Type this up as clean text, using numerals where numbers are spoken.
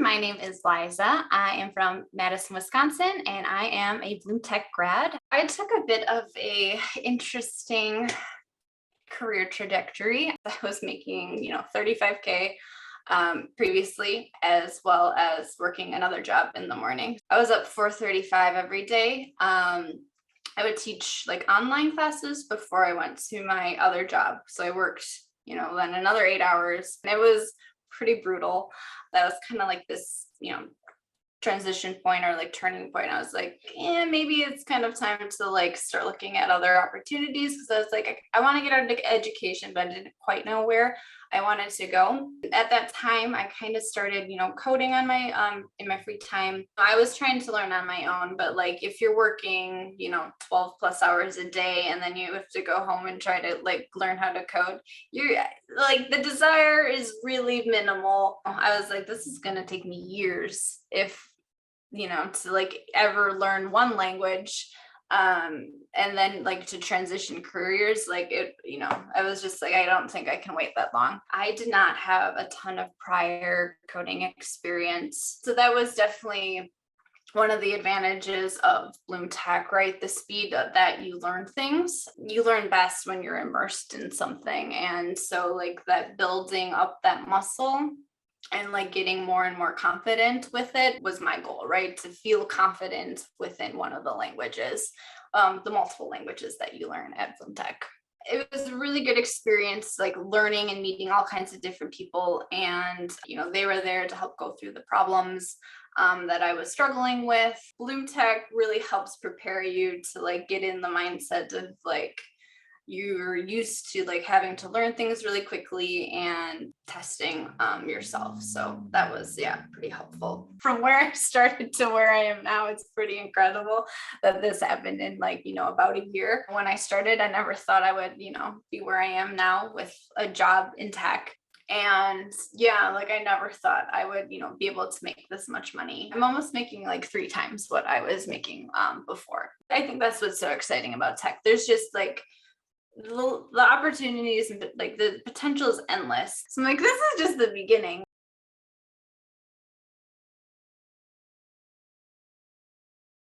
my name is Liza. I am from Madison, Wisconsin, and I am a BloomTech grad. I took a bit of a interesting career trajectory. I was making, 35K previously, as well as working another job in the morning. I was up 4:35 every day. I would teach like online classes before I went to my other job. So I worked, then another 8 hours. And it was pretty brutal. That was kind of like this, transition point or like turning point. I was like, yeah, maybe it's kind of time to like start looking at other opportunities, because I was like, I want to get out of education, but I didn't quite know where I wanted to go. At that time, I kind of started, coding on my in my free time. I was trying to learn on my own, but like if you're working, 12 plus hours a day and then you have to go home and try to like learn how to code, you're like, the desire is really minimal. I was like, this is gonna take me years if to like ever learn one language, and then like to transition careers, like it, I was just like, I don't think I can wait that long. I did not have a ton of prior coding experience, so that was definitely one of the advantages of BloomTech, right? The speed that you learn things. You learn best when you're immersed in something, and so like that building up that muscle and like getting more and more confident with it was my goal, right? To feel confident within one of the languages, the multiple languages that you learn at BloomTech. It was a really good experience, like learning and meeting all kinds of different people. And, they were there to help go through the problems that I was struggling with. BloomTech really helps prepare you to like get in the mindset of like, you're used to like having to learn things really quickly and testing yourself. So that was, pretty helpful. From where I started to where I am now, it's pretty incredible that this happened in like, about a year. When I started, I never thought I would, be where I am now with a job in tech. And like I never thought I would, be able to make this much money. I'm almost making like 3 times what I was making before. I think that's what's so exciting about tech. There's just like, the opportunities and like the potential is endless. So I'm like, this is just the beginning.